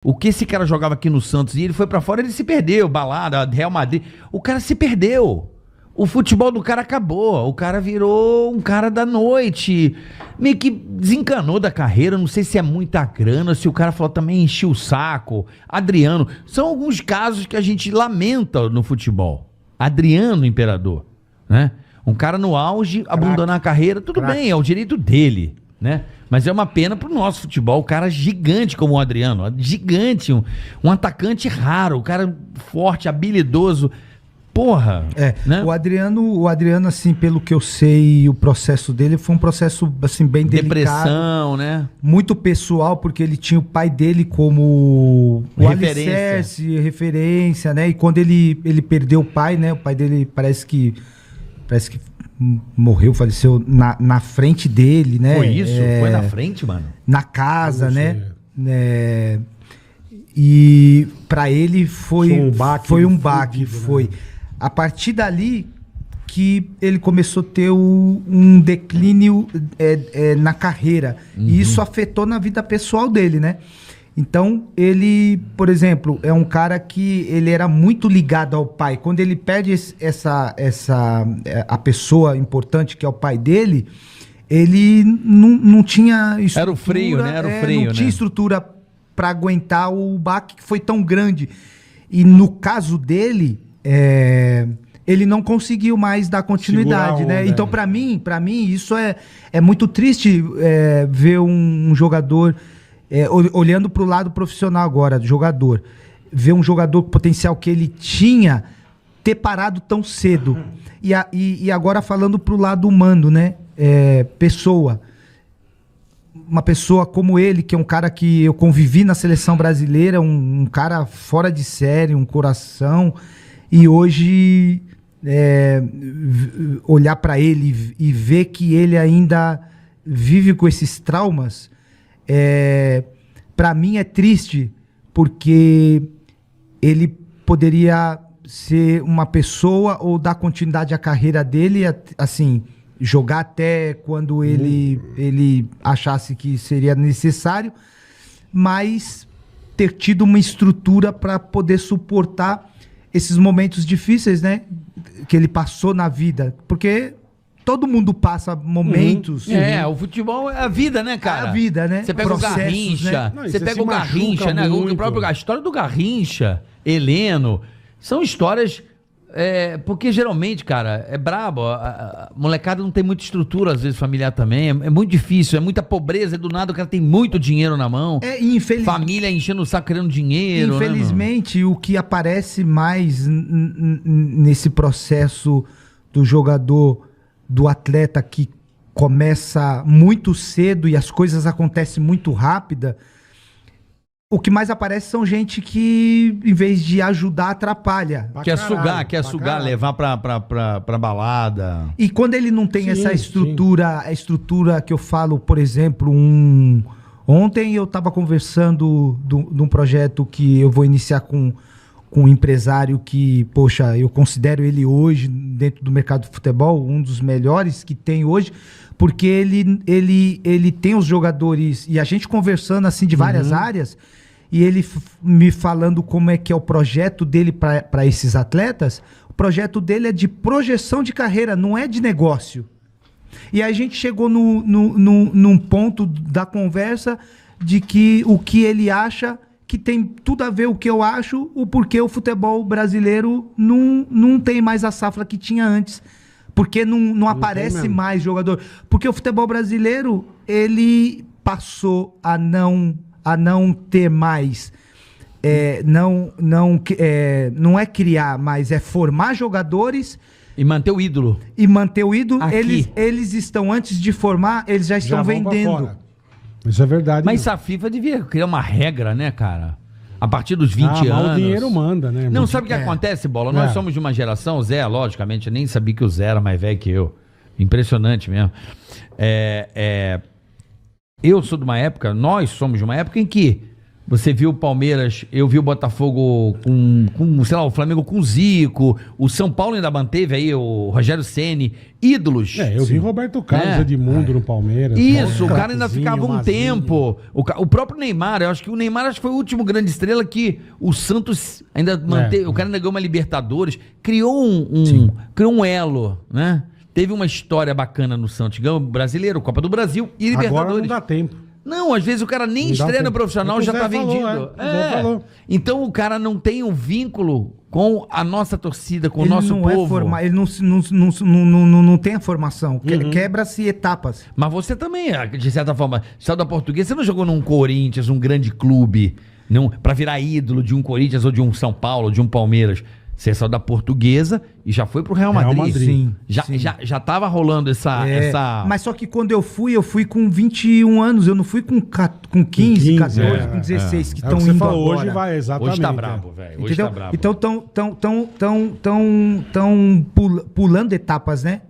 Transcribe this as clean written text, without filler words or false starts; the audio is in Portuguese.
O que esse cara jogava aqui no Santos e ele foi pra fora, ele se perdeu. Balada, Real Madrid. O cara se perdeu. O futebol do cara acabou. O cara virou um cara da noite. Meio que desencanou da carreira. Não sei se é muita grana, se o cara falou também encheu o saco. Adriano. São alguns casos que a gente lamenta no futebol. Adriano Imperador, né? Um cara no auge, abandonar a carreira, tudo bem, é o direito dele, né? Mas é uma pena pro nosso futebol, um cara gigante como o Adriano, gigante, um atacante raro, um cara forte, habilidoso. Porra, né? O Adriano, assim, pelo que eu sei, o processo dele foi um processo, assim, bem delicado. Depressão, né? Muito pessoal, porque ele tinha o pai dele como o alicerce, referência, né? E quando ele perdeu o pai, né? O pai dele parece que morreu, faleceu na frente dele, né? Foi isso? Foi na frente, mano? Na casa, né? E pra ele foi um baque, foi. Né? A partir dali que ele começou a ter um declínio na carreira. Uhum. E isso afetou na vida pessoal dele, né? Então, ele, por exemplo, é um cara que ele era muito ligado ao pai. Quando ele perde a pessoa importante, que é o pai dele, ele não tinha estrutura. Era o freio, né? Era o freio, não tinha estrutura para aguentar o baque que foi tão grande. E no caso dele, ele não conseguiu mais dar continuidade, né? Então, para mim, isso é muito triste ver um jogador... olhando para o lado profissional agora, do jogador, ver um jogador com o potencial que ele tinha ter parado tão cedo. E agora falando para o lado humano, né? Pessoa. Uma pessoa como ele, que é um cara que eu convivi na seleção brasileira, um cara fora de série, um coração, e hoje olhar para ele e ver que ele ainda vive com esses traumas, para mim é triste, porque ele poderia ser uma pessoa ou dar continuidade à carreira dele, assim, jogar até quando ele achasse que seria necessário, mas ter tido uma estrutura para poder suportar esses momentos difíceis, né, que ele passou na vida, porque todo mundo passa momentos. O futebol é a vida, né, cara? É a vida, né? Você pega o Garrincha, né? Você pega o Garrincha, né? A história do Garrincha, Heleno, são histórias... porque geralmente, cara, é brabo. A molecada não tem muita estrutura, às vezes, familiar também. É muito difícil, é muita pobreza. Do nada o cara tem muito dinheiro na mão. Família enchendo o saco querendo dinheiro. Infelizmente, né, o que aparece mais nesse processo do jogador, do atleta que começa muito cedo e as coisas acontecem muito rápida, o que mais aparece são gente que, em vez de ajudar, atrapalha. Quer sugar, levar pra balada. E quando ele não tem essa estrutura, a estrutura que eu falo, por exemplo, ontem eu estava conversando de um projeto que eu vou iniciar com um empresário que, poxa, eu considero ele hoje, dentro do mercado de futebol, um dos melhores que tem hoje, porque ele tem os jogadores, e a gente conversando assim de várias áreas, e ele me falando como é que é o projeto dele para esses atletas. O projeto dele é de projeção de carreira, não é de negócio. E aí a gente chegou num ponto da conversa de que o que ele acha que tem tudo a ver o que eu acho, o porquê o futebol brasileiro não tem mais a safra que tinha antes. Porque não aparece mais jogador. Porque o futebol brasileiro, ele passou a não ter mais... não é criar, mas é formar jogadores... E manter o ídolo. Eles estão, antes de formar, eles já estão vendendo. Isso é verdade. Mas a FIFA devia criar uma regra, né, cara? A partir dos 20 anos. O dinheiro manda, né? Não, sabe o que acontece, Bola? Nós somos de uma geração, o Zé, logicamente, eu nem sabia que o Zé era mais velho que eu. Impressionante mesmo. Eu sou de uma época, nós somos de uma época em que Você viu o Palmeiras, eu vi o Botafogo com, sei lá, o Flamengo com o Zico, o São Paulo ainda manteve aí o Rogério Ceni, ídolos. Eu vi Roberto Carlos, Edmundo no Palmeiras. Isso, o Nossa, cara ainda ficava um tempo. O próprio Neymar, eu acho que o Neymar foi o último grande estrela que o Santos ainda manteve. O cara ainda ganhou uma Libertadores, criou um elo, né? Teve uma história bacana no Santos, ganhou Brasileiro, Copa do Brasil e Libertadores. Agora não dá tempo. Não, às vezes o cara nem estreia no profissional, já tá vendido. Então o cara não tem um vínculo com a nossa torcida, com o nosso povo. Ele não tem a formação. Quebra-se etapas. Mas você também, de certa forma, saiu da Portuguesa, você não jogou num Corinthians, um grande clube, não, pra virar ídolo de um Corinthians ou de um São Paulo, de um Palmeiras. Você saiu da Portuguesa e já foi pro Real Madrid. Sim, já tava rolando essa... Mas só que quando eu fui com 21 anos. Eu não fui com 15, 14, com 16, que estão indo falou, agora. Hoje vai, exatamente. Hoje tá brabo, velho. Entendeu? Então, pulando etapas, né?